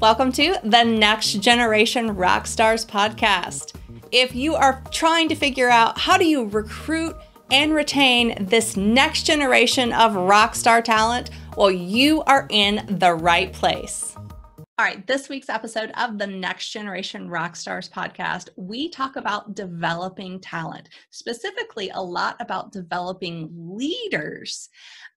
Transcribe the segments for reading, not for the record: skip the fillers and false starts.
Welcome to the Next Generation Rockstars podcast. If you are trying to figure out how do you recruit and retain this next generation of rockstar talent, well, you are in the right place. All right, this week's episode of the Next Generation Rockstars podcast, we talk about developing talent, specifically a lot about developing leaders.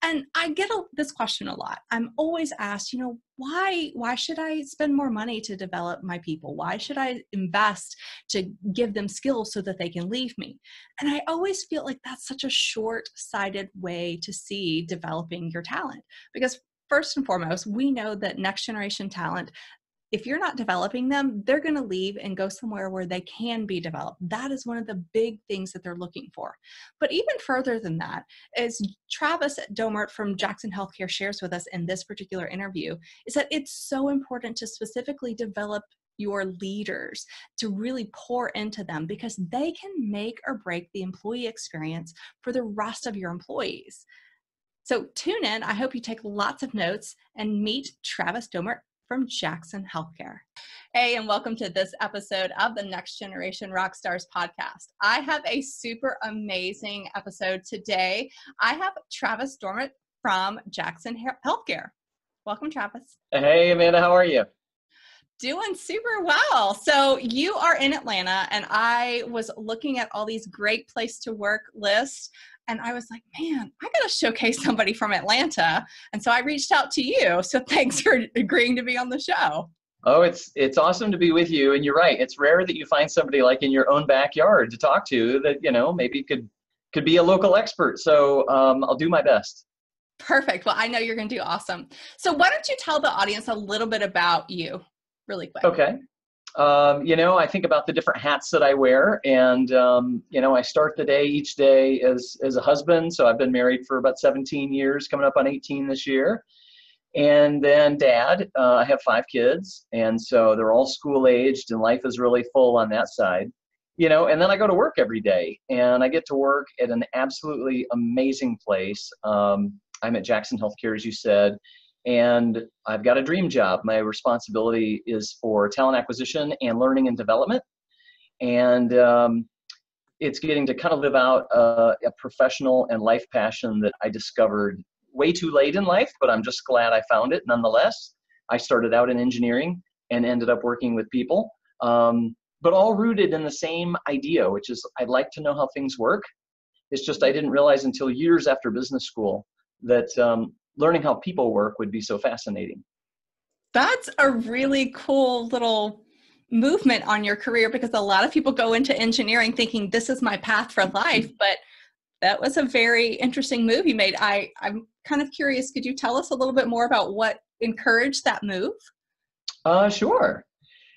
And I get this question a lot. I'm always asked, why should I spend more money to develop my people? Why should I invest to give them skills so that they can leave me? And I always feel like that's such a short-sighted way to see developing your talent, because first and foremost, we know that next generation talent, if you're not developing them, they're going to leave and go somewhere where they can be developed. That is one of the big things that they're looking for. But even further than that, as Travis Dommert from Jackson Healthcare shares with us in this particular interview, is that it's so important to specifically develop your leaders, to really pour into them, because they can make or break the employee experience for the rest of your employees. So tune in. I hope you take lots of notes and meet Travis Dommert from Jackson Healthcare. Hey, and welcome to this episode of the Next Generation Rockstars podcast. I have a super amazing episode today. I have Travis Dommert from Jackson Healthcare. Welcome, Travis. Hey, Amanda, how are you? Doing super well. So you are in Atlanta, and I was looking at all these great place to work lists, and I was like, man, I got to showcase somebody from Atlanta. And so I reached out to you. So thanks for agreeing to be on the show. Oh, it's awesome to be with you. And you're right. It's rare that you find somebody like in your own backyard to talk to that, maybe could be a local expert. So I'll do my best. Perfect. Well, I know you're going to do awesome. So why don't you tell the audience a little bit about you really quick? Okay. I think about the different hats that I wear, and, I start the day each day as a husband. So I've been married for about 17 years, coming up on 18 this year. And then dad, I have 5 kids. And so they're all school aged, and life is really full on that side, and then I go to work every day, and I get to work at an absolutely amazing place. I'm at Jackson Healthcare, as you said. And I've got a dream job. My responsibility is for talent acquisition and learning and development. And it's getting to kind of live out a professional and life passion that I discovered way too late in life, but I'm just glad I found it nonetheless. I started out in engineering and ended up working with people, but all rooted in the same idea, which is I'd like to know how things work. It's just I didn't realize until years after business school that learning how people work would be so fascinating. That's a really cool little movement on your career, because a lot of people go into engineering thinking this is my path for life, but that was a very interesting move you made. I'm kind of curious, could you tell us a little bit more about what encouraged that move? Sure.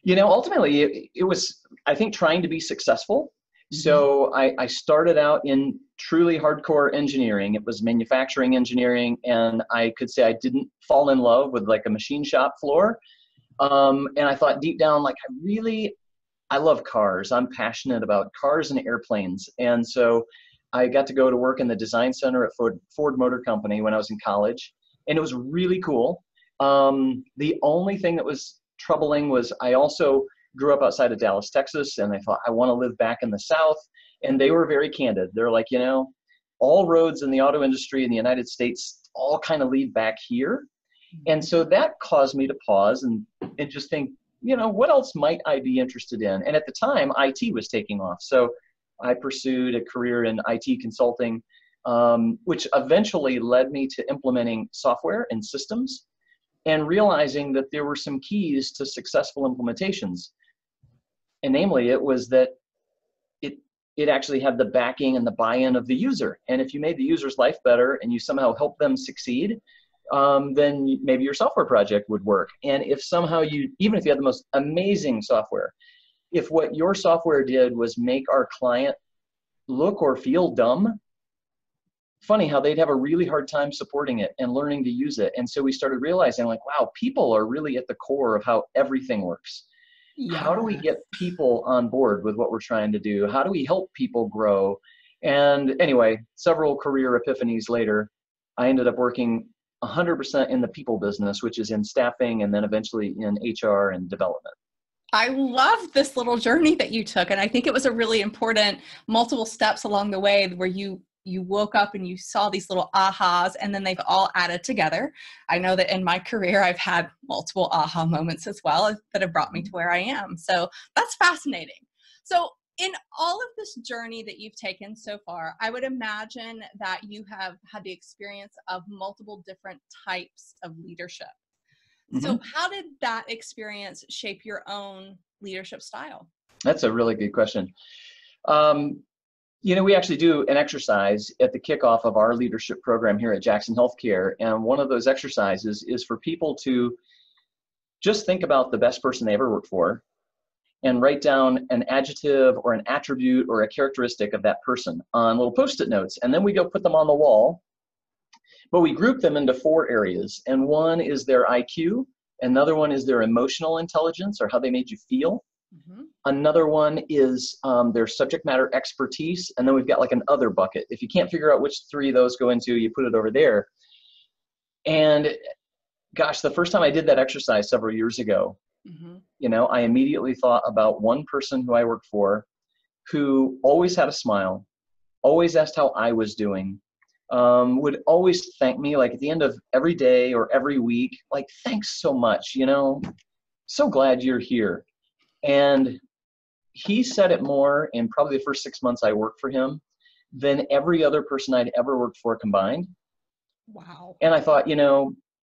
Ultimately it was, I think, trying to be successful. So I started out in truly hardcore engineering. It was manufacturing engineering, and I could say I didn't fall in love with like a machine shop floor. And I thought deep down, like, I love cars. I'm passionate about cars and airplanes. And so I got to go to work in the design center at Ford Motor Company when I was in college, and it was really cool. The only thing that was troubling was I also grew up outside of Dallas, Texas, and I thought, I want to live back in the South. And they were very candid. They're like, all roads in the auto industry in the United States all kind of lead back here. And so that caused me to pause and just think, what else might I be interested in? And at the time, IT was taking off. So I pursued a career in IT consulting, which eventually led me to implementing software and systems and realizing that there were some keys to successful implementations. And namely, it was that it actually had the backing and the buy-in of the user. And if you made the user's life better and you somehow help them succeed, then maybe your software project would work. And if somehow even if you had the most amazing software, if what your software did was make our client look or feel dumb, funny how they'd have a really hard time supporting it and learning to use it. And so we started realizing, like, wow, people are really at the core of how everything works. Yeah. How do we get people on board with what we're trying to do? How do we help people grow? And anyway, several career epiphanies later, I ended up working 100% in the people business, which is in staffing and then eventually in HR and development. I love this little journey that you took. And I think it was a really important multiple steps along the way where you woke up and you saw these little ahas, and then they've all added together. I know that in my career, I've had multiple aha moments as well that have brought me to where I am. So that's fascinating. So in all of this journey that you've taken so far, I would imagine that you have had the experience of multiple different types of leadership. Mm-hmm. So how did that experience shape your own leadership style? That's a really good question. We actually do an exercise at the kickoff of our leadership program here at Jackson Healthcare. And one of those exercises is for people to just think about the best person they ever worked for and write down an adjective or an attribute or a characteristic of that person on little Post-it notes. And then we go put them on the wall. But we group them into 4 areas. And one is their IQ. Another one is their emotional intelligence, or how they made you feel. Mm-hmm. Another one is their subject matter expertise. And then we've got like an other bucket. If you can't figure out which 3 of those go into, you put it over there. And gosh, the first time I did that exercise several years ago, mm-hmm. I immediately thought about one person who I worked for who always had a smile, always asked how I was doing, would always thank me, like at the end of every day or every week, like, thanks so much, so glad you're here. And he said it more in probably the first 6 months I worked for him than every other person I'd ever worked for combined. Wow. And I thought,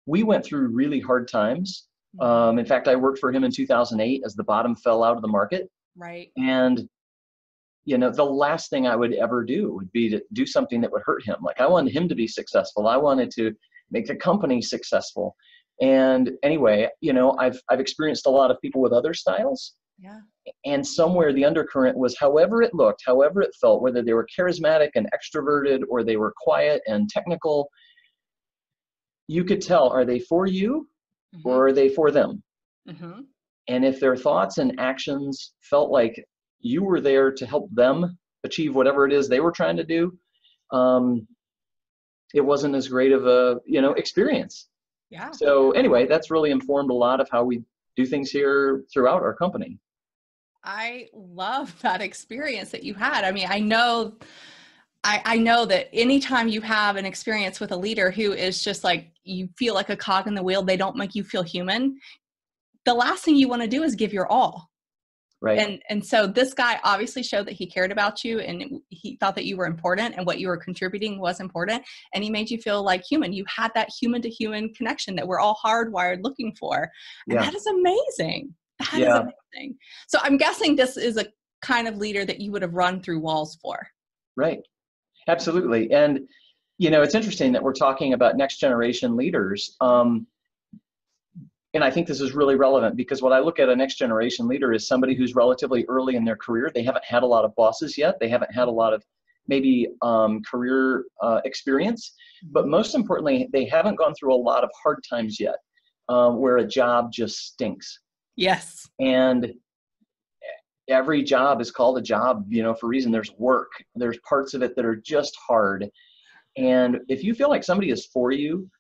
we went through really hard times. In fact, I worked for him in 2008 as the bottom fell out of the market. Right. And, the last thing I would ever do would be to do something that would hurt him. Like, I wanted him to be successful. I wanted to make the company successful. And anyway, I've experienced a lot of people with other styles. Yeah. And somewhere the undercurrent was however it looked, however it felt, whether they were charismatic and extroverted or they were quiet and technical, you could tell, are they for you mm-hmm. or are they for them? Mm-hmm. And if their thoughts and actions felt like you were there to help them achieve whatever it is they were trying to do, it wasn't as great of a, experience. Yeah. So anyway, that's really informed a lot of how we do things here throughout our company. I love that experience that you had. I mean, I know that anytime you have an experience with a leader who is just like, you feel like a cog in the wheel, they don't make you feel human, the last thing you want to do is give your all. Right. And so this guy obviously showed that he cared about you and he thought that you were important and what you were contributing was important. And he made you feel like human. You had that human to human connection that we're all hardwired looking for. And that is amazing. That is amazing. So I'm guessing this is a kind of leader that you would have run through walls for. Right. Absolutely. And, it's interesting that we're talking about next generation leaders. And I think this is really relevant because what I look at a next generation leader is somebody who's relatively early in their career. They haven't had a lot of bosses yet. They haven't had a lot of maybe career experience. But most importantly, they haven't gone through a lot of hard times yet where a job just stinks. Yes. And every job is called a job, for a reason. There's work. There's parts of it that are just hard. And if you feel like somebody is for you,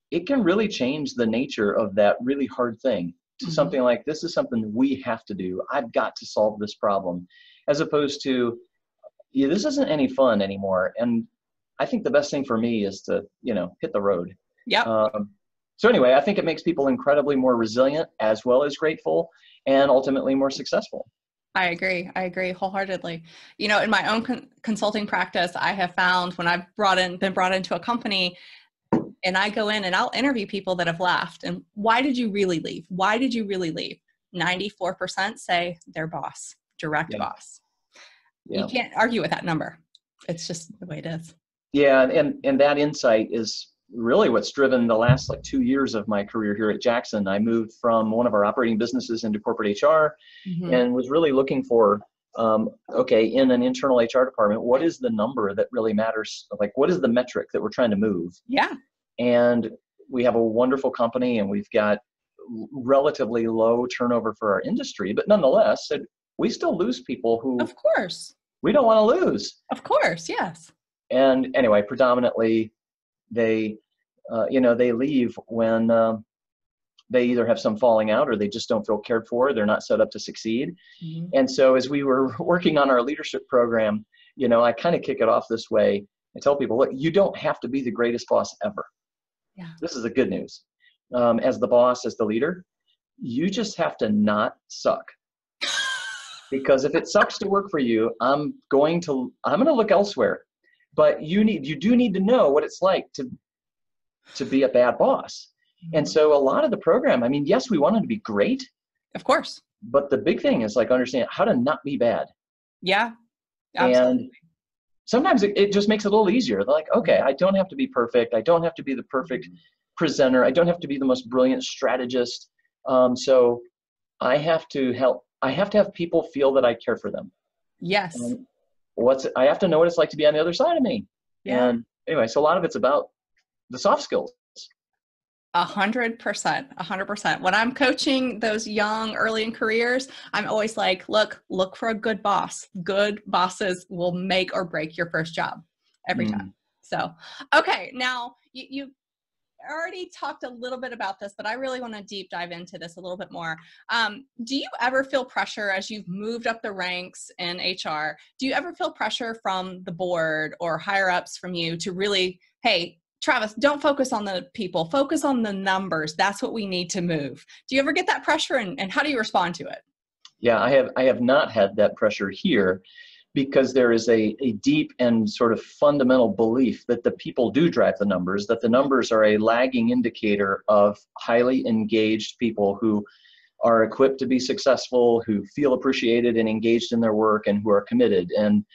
it can really change the nature of that really hard thing to mm-hmm. something like, this is something we have to do. I've got to solve this problem, as opposed to, this isn't any fun anymore. And I think the best thing for me is to, hit the road. Yeah. So anyway, I think it makes people incredibly more resilient as well as grateful and ultimately more successful. I agree wholeheartedly. In my own consulting practice, I have found when I've been brought into a company, and I go in and I'll interview people that have left. And why did you really leave? Why did you really leave? 94% say their boss, direct boss. Yeah. You can't argue with that number. It's just the way it is. Yeah. And that insight is really what's driven the last 2 years of my career here at Jackson. I moved from one of our operating businesses into corporate HR mm-hmm. and was really looking for, in an internal HR department, what is the number that really matters? Like, what is the metric that we're trying to move? Yeah. And we have a wonderful company and we've got relatively low turnover for our industry, but nonetheless, we still lose people who, of course, we don't want to lose. Of course. Yes. And anyway, predominantly they they leave when they either have some falling out or they just don't feel cared for. They're not set up to succeed. Mm-hmm. And so as we were working on our leadership program, I kind of kick it off this way. I tell people, look, you don't have to be the greatest boss ever. Yeah. This is the good news. As the boss, as the leader, you just have to not suck. Because if it sucks to work for you, I'm going to look elsewhere. But you do need to know what it's like to be a bad boss. And so a lot of the program, yes, we want it to be great. Of course. But the big thing is understand how to not be bad. Yeah, absolutely. And sometimes it just makes it a little easier. They're like, okay, I don't have to be perfect. I don't have to be the perfect presenter. I don't have to be the most brilliant strategist. So I have to help. I have to have people feel that I care for them. Yes. And I have to know what it's like to be on the other side of me. Yeah. And anyway, so a lot of it's about the soft skills. 100%, 100%. When I'm coaching those young, early in careers, I'm always like, look for a good boss. Good bosses will make or break your first job every time. So, okay. Now you already talked a little bit about this, but I really want to deep dive into this a little bit more. Do you ever feel pressure as you've moved up the ranks in HR? Do you ever feel pressure from the board or higher ups from you to really, hey, Travis, don't focus on the people, focus on the numbers. That's what we need to move. Do you ever get that pressure, and how do you respond to it? Yeah, I have not had that pressure here, because there is a deep and sort of fundamental belief that the people do drive the numbers, that the numbers are a lagging indicator of highly engaged people who are equipped to be successful, who feel appreciated and engaged in their work, and who are committed. And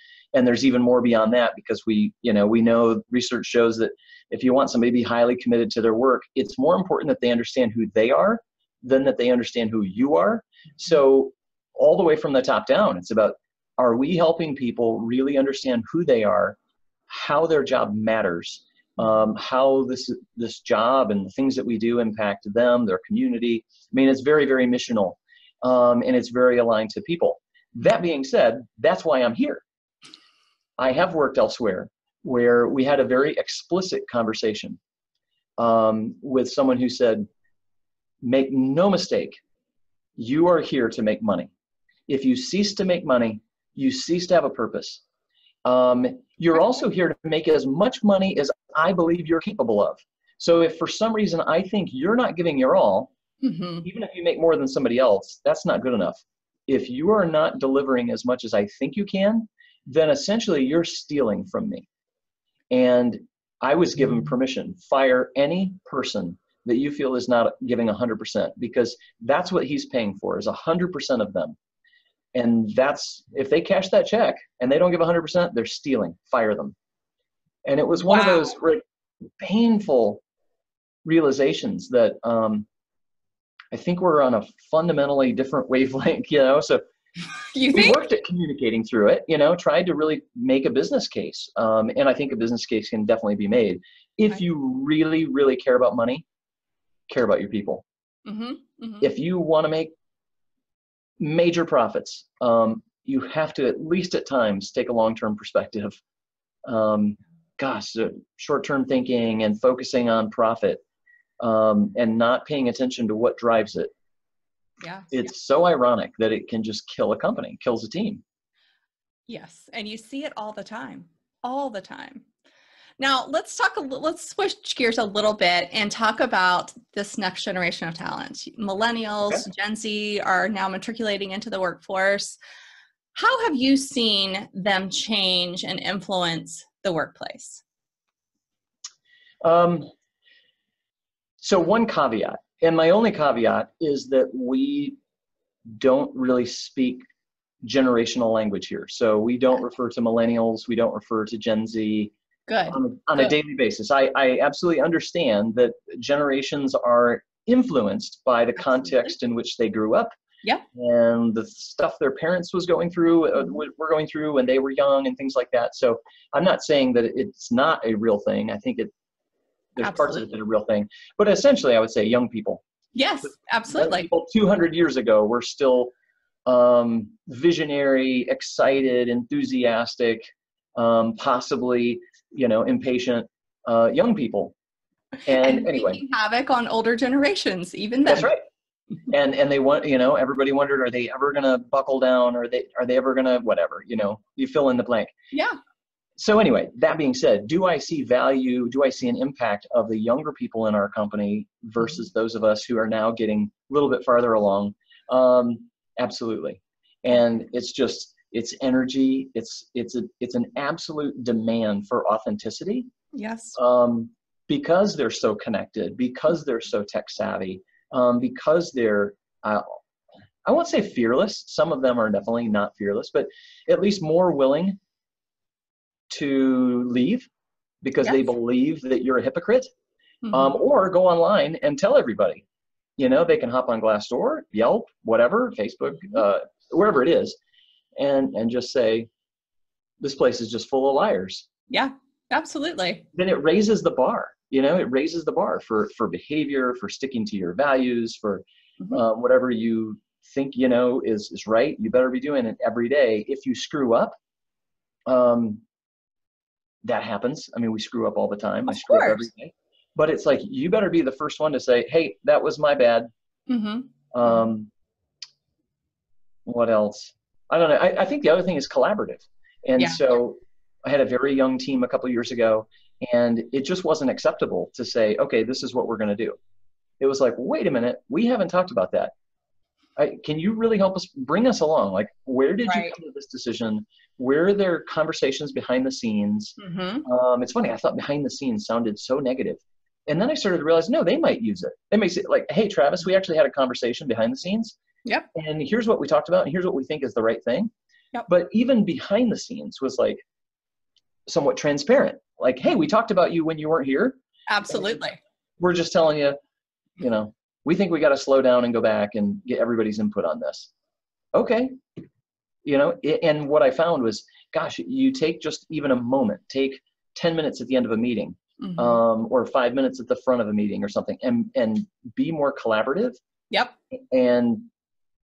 there's even more beyond that, because we know research shows that if you want somebody to be highly committed to their work, it's more important that they understand who they are than that they understand who you are. So all the way from the top down, it's about, are we helping people really understand who they are, how their job matters, how this job and the things that we do impact them, their community. It's very, very missional, and it's very aligned to people. That being said, that's why I'm here. I have worked elsewhere where we had a very explicit conversation with someone who said, make no mistake, you are here to make money. If you cease to make money, you cease to have a purpose. You're also here to make as much money as I believe you're capable of. So if for some reason I think you're not giving your all, even if you make more than somebody else, that's not good enough. If you are not delivering as much as I think you can, then essentially you're stealing from me. And I was given permission, fire any person that you feel is not giving 100%, because that's what he's paying for, is 100% of them. And that's, if they cash that check and they don't give 100%, they're stealing, fire them. And it was one of those painful realizations that I think we're on a fundamentally different wavelength, so we worked at communicating through it, tried to really make a business case. And I think a business case can definitely be made. If you really, really care about money, care about your people. If you want to make major profits, you have to, at least at times, take a long-term perspective. Short-term thinking and focusing on profit, and not paying attention to what drives it. Yeah. It's so ironic that it can just kill a company, kills a team. Yes. And you see it all the time. Now let's switch gears a little bit and talk about this next generation of talent. Millennials, Gen Z are now matriculating into the workforce. How have you seen them change and influence the workplace? So one caveat, and my only caveat, is that we don't really speak generational language here. So we don't refer to millennials. We don't refer to Gen Z on a daily basis. I absolutely understand that generations are influenced by the context in which they grew up. Yeah. And the stuff their parents were going through when they were young and things like that. So I'm not saying that it's not a real thing. I think there's parts of it that are a real thing. But essentially, I would say young people. Yes, absolutely. Young people 200 years ago were still visionary, excited, enthusiastic, possibly, impatient young people. And anyway, wreaking havoc on older generations, even then. that's right. And they want, everybody wondered, are they ever going to buckle down? Or are they ever going to whatever, you fill in the blank. Yeah. So anyway, that being said, do I see value? Do I see an impact of the younger people in our company versus those of us who are now getting a little bit farther along? Absolutely. And it's energy. It's an absolute demand for authenticity. Yes. Because they're so connected, because they're so tech savvy, because they're, I won't say fearless. Some of them are definitely not fearless, but at least more willing to leave because they believe that you're a hypocrite, or go online and tell everybody. They can hop on Glassdoor, Yelp, whatever, Facebook, wherever it is, and just say, this place is just full of liars. Yeah, absolutely. Then it raises the bar. It raises the bar for behavior, for sticking to your values, for whatever you think, is right. You better be doing it every day. If you screw up, that happens. I mean, we screw up all the time. I screw up every day. But it's like, you better be the first one to say, hey, that was my bad. What else? I don't know. I think the other thing is collaborative. And so I had a very young team a couple of years ago, and it just wasn't acceptable to say, okay, this is what we're going to do. It was like, wait a minute, we haven't talked about that. Can you really help us, bring us along? Like, where did you come to this decision? Where are there conversations behind the scenes? It's funny, I thought behind the scenes sounded so negative. And then I started to realize, no, they might use it. They may say, like, hey, Travis, we actually had a conversation behind the scenes. Yep. And here's what we talked about, and here's what we think is the right thing. Yep. But even behind the scenes was like somewhat transparent. Like, hey, we talked about you when you weren't here. Absolutely. We're just telling you, we think we got to slow down and go back and get everybody's input on this. Okay. And what I found was, gosh, you take just even a moment, take 10 minutes at the end of a meeting, or 5 minutes at the front of a meeting or something, and be more collaborative. Yep. And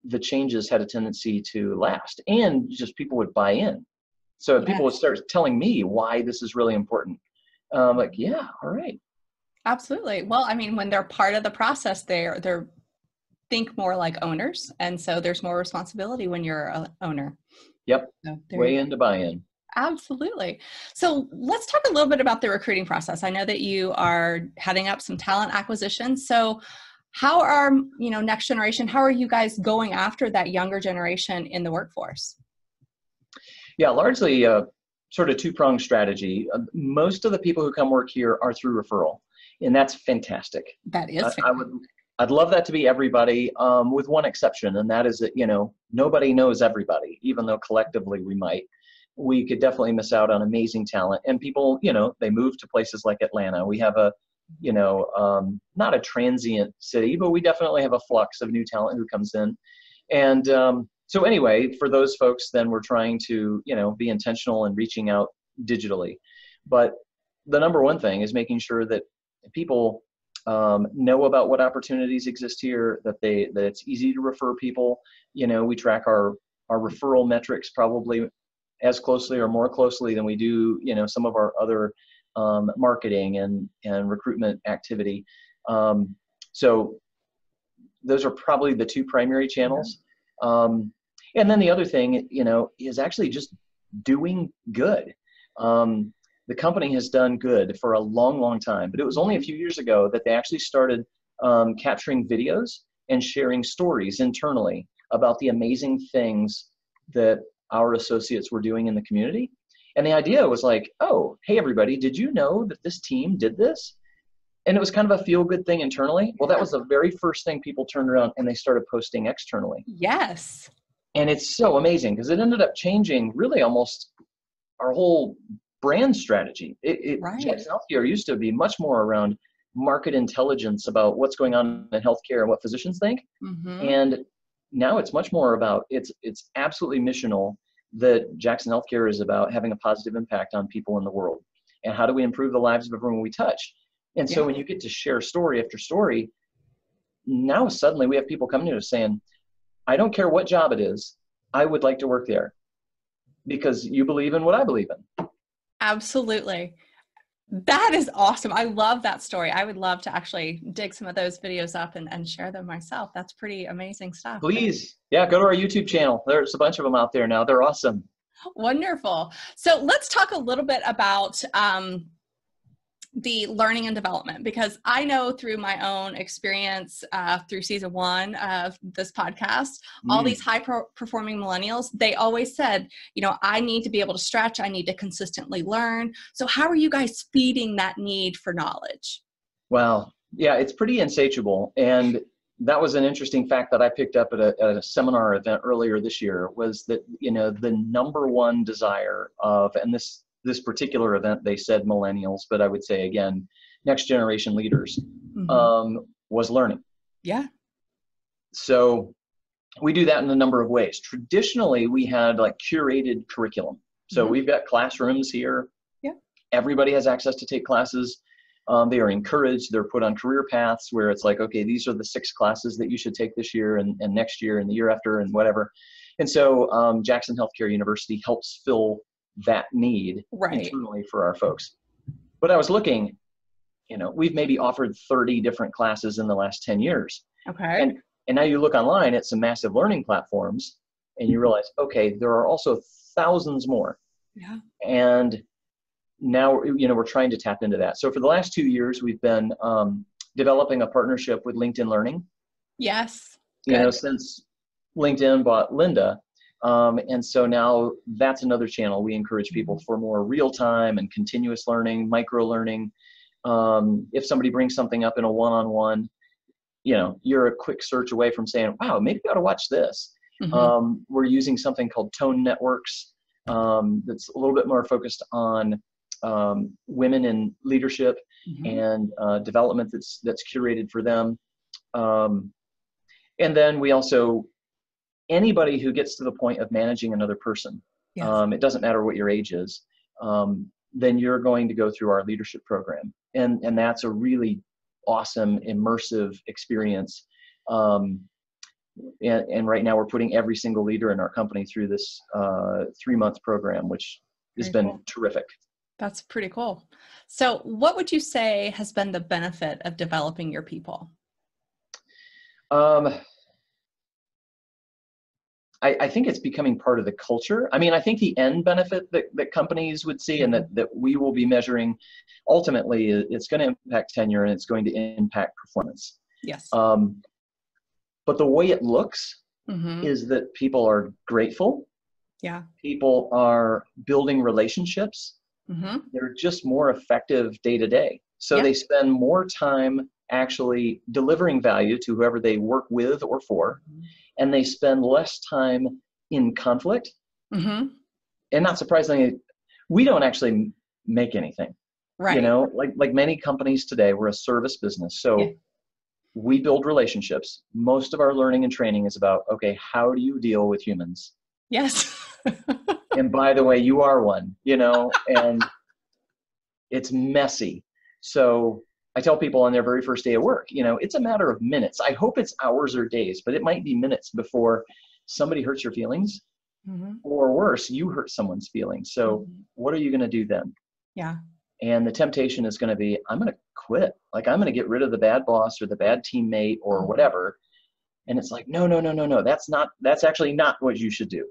the changes had a tendency to last, and just people would buy in. So people would start telling me why this is really important. Like, yeah, all right. Absolutely. Well, I mean, when they're part of the process, they're think more like owners. And so there's more responsibility when you're an owner. Yep. So way in to buy in. Absolutely. So let's talk a little bit about the recruiting process. I know that you are heading up some talent acquisition. So how are, next generation, how are you guys going after that younger generation in the workforce? Yeah, largely sort of two-pronged strategy. Most of the people who come work here are through referral, and that's fantastic. That is fantastic. I'd love that to be everybody, with one exception, and that is that, nobody knows everybody, even though collectively we might. We could definitely miss out on amazing talent. And people, they move to places like Atlanta. We have a, not a transient city, but we definitely have a flux of new talent who comes in. And so anyway, for those folks, then we're trying to, be intentional and reaching out digitally. But the number one thing is making sure that people know about what opportunities exist here, that it's easy to refer people. We track our referral metrics probably as closely or more closely than we do, some of our other marketing and recruitment activity. So those are probably the two primary channels. And then the other thing, is actually just doing good. The company has done good for a long, long time, but it was only a few years ago that they actually started capturing videos and sharing stories internally about the amazing things that our associates were doing in the community. And the idea was like, oh, hey, everybody, did you know that this team did this? And it was kind of a feel-good thing internally. Well, that was the very first thing people turned around and they started posting externally. Yes. And it's so amazing because it ended up changing really almost our whole brand strategy. Right. Jackson Healthcare used to be much more around market intelligence about what's going on in healthcare and what physicians think. And now it's much more about, it's absolutely missional that Jackson Healthcare is about having a positive impact on people in the world. And how do we improve the lives of everyone we touch? And so when you get to share story after story, now suddenly we have people coming to us saying, I don't care what job it is, I would like to work there because you believe in what I believe in. Absolutely. That is awesome. I love that story. I would love to actually dig some of those videos up and share them myself. That's pretty amazing stuff. Please. Yeah, go to our YouTube channel. There's a bunch of them out there now. They're awesome. Wonderful. So let's talk a little bit about the learning and development, because I know through my own experience through season 1 of this podcast, all these high-performing millennials, they always said, you know, I need to be able to stretch. I need to consistently learn. So how are you guys feeding that need for knowledge? Well, yeah, it's pretty insatiable. And that was an interesting fact that I picked up at a seminar event earlier this year, was that, you know, the number one desire of, and this particular event, they said millennials, but I would say, again, next generation leaders, was learning. Yeah. So we do that in a number of ways. Traditionally, we had like curated curriculum. So we've got classrooms here. Yeah. Everybody has access to take classes. They are encouraged. They're put on career paths where it's like, okay, these are the 6 classes that you should take this year and next year and the year after and whatever. And so Jackson Healthcare University helps fill that need internally for our folks. But I was looking, you know, we've maybe offered 30 different classes in the last 10 years. Okay. And now you look online at some massive learning platforms and you realize, okay, there are also thousands more. Yeah. And now, you know, we're trying to tap into that. So for the last 2 years, we've been developing a partnership with LinkedIn Learning. Yes. You know, since LinkedIn bought Linda. And so now that's another channel. We encourage people for more real-time and continuous learning, micro-learning. If somebody brings something up in a one-on-one, you know, you're a quick search away from saying, wow, maybe I ought to watch this. We're using something called Tone Networks that's a little bit more focused on women in leadership and development that's curated for them. And then we also, anybody who gets to the point of managing another person, it doesn't matter what your age is, then you're going to go through our leadership program. And that's a really awesome, immersive experience. And right now we're putting every single leader in our company through this 3-month program, which has been terrific. That's pretty cool. So what would you say has been the benefit of developing your people? I think it's becoming part of the culture. I mean, I think the end benefit that companies would see and that we will be measuring, ultimately, it's going to impact tenure and it's going to impact performance. Yes. But the way it looks is that people are grateful. Yeah. People are building relationships. They're just more effective day to day. So they spend more time actually delivering value to whoever they work with or for, and they spend less time in conflict. And not surprisingly, we don't actually make anything. Right. You know, like many companies today, we're a service business. So we build relationships. Most of our learning and training is about, okay, how do you deal with humans? Yes. And by the way, you are one, you know, and it's messy. So I tell people on their very first day of work, you know, it's a matter of minutes. I hope it's hours or days, but it might be minutes before somebody hurts your feelings, or worse, you hurt someone's feelings. So what are you going to do then? Yeah. And the temptation is going to be, I'm going to quit. Like, I'm going to get rid of the bad boss or the bad teammate or whatever. And it's like, no, that's actually not what you should do.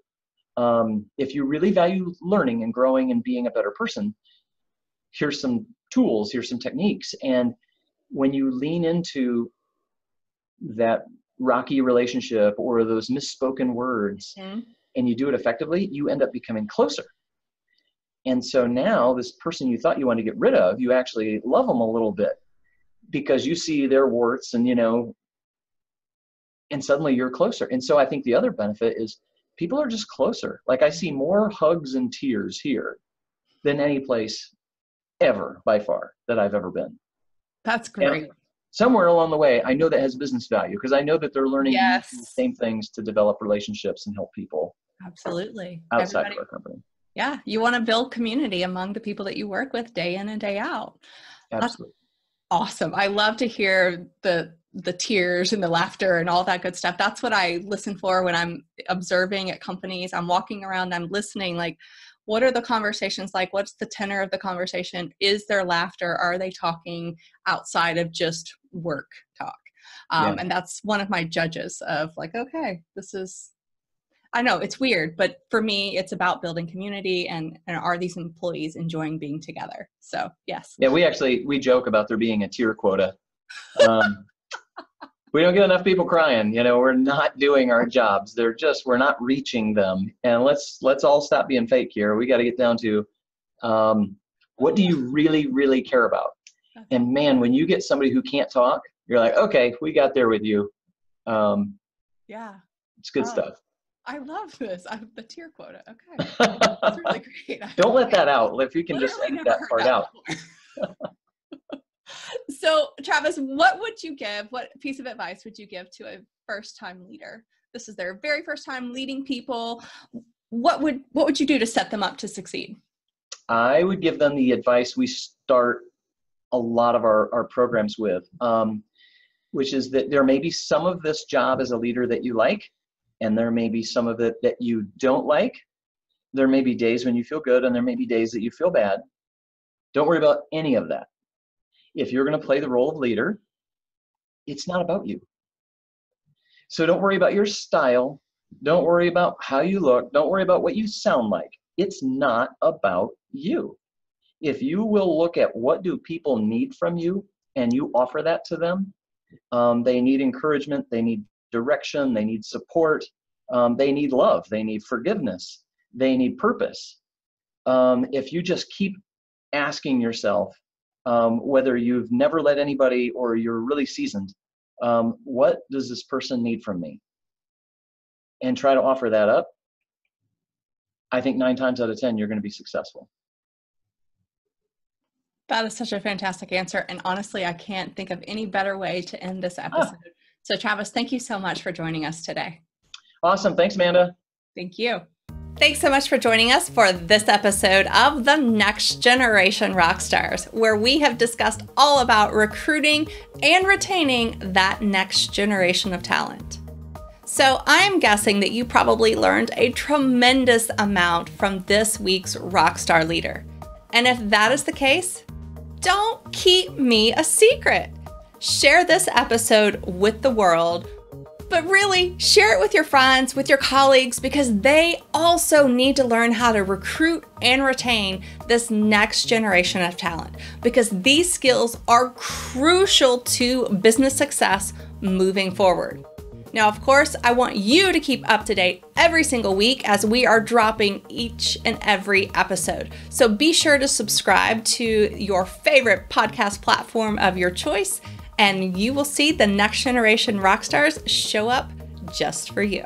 If you really value learning and growing and being a better person, here's some tools, here's some techniques. And when you lean into that rocky relationship or those misspoken words and you do it effectively, you end up becoming closer. And so now this person you thought you wanted to get rid of, you actually love them a little bit because you see their warts and, you know, and suddenly you're closer. And so I think the other benefit is people are just closer. Like, I see more hugs and tears here than any place ever by far that I've ever been. That's great. And somewhere along the way, I know that has business value because I know that they're learning the same things to develop relationships and help people. Absolutely. Outside of our company. Yeah. You want to build community among the people that you work with day in and day out. Absolutely. That's awesome. I love to hear the tears and the laughter and all that good stuff. That's what I listen for when I'm observing at companies. I'm walking around, I'm listening, like, What are the conversations like? What's the tenor of the conversation? Is there laughter? Are they talking outside of just work talk? And that's one of my judges of like, okay, this is, I know it's weird, but for me, it's about building community and are these employees enjoying being together? So yes. Yeah, we joke about there being a tear quota. We don't get enough people crying. We're not doing our jobs. We're not reaching them. And let's all stop being fake here. We got to get down to what do you really, really care about? And man, when you get somebody who can't talk, you're like, okay, we got there with you. Yeah. It's good stuff. I love this. I have the tier quota. Okay. That's really great. Don't let that out. If you can just edit that part out. So Travis, what piece of advice would you give to a first-time leader? This is their very first time leading people. What would you do to set them up to succeed? I would give them the advice we start a lot of our programs with, which is that there may be some of this job as a leader that you like, and there may be some of it that you don't like. There may be days when you feel good, and there may be days that you feel bad. Don't worry about any of that. If you're going to play the role of leader, it's not about you. So don't worry about your style. Don't worry about how you look. Don't worry about what you sound like. It's not about you. If you will look at what do people need from you and you offer that to them, they need encouragement, they need direction, they need support, they need love, they need forgiveness, they need purpose. If you just keep asking yourself, whether you've never led anybody or you're really seasoned, what does this person need from me? And try to offer that up, I think 9 times out of 10, you're going to be successful. That is such a fantastic answer. And honestly, I can't think of any better way to end this episode. So Travis, thank you so much for joining us today. Awesome. Thanks, Amanda. Thank you. Thanks so much for joining us for this episode of the Next Generation Rockstars, where we have discussed all about recruiting and retaining that next generation of talent. So I'm guessing that you probably learned a tremendous amount from this week's Rockstar Leader. And if that is the case, don't keep me a secret. Share this episode with the world, but really share it with your friends, with your colleagues, because they also need to learn how to recruit and retain this next generation of talent, because these skills are crucial to business success moving forward. Now, of course, I want you to keep up to date every single week as we are dropping each and every episode. So be sure to subscribe to your favorite podcast platform of your choice, and you will see the Next Generation Rockstars show up just for you.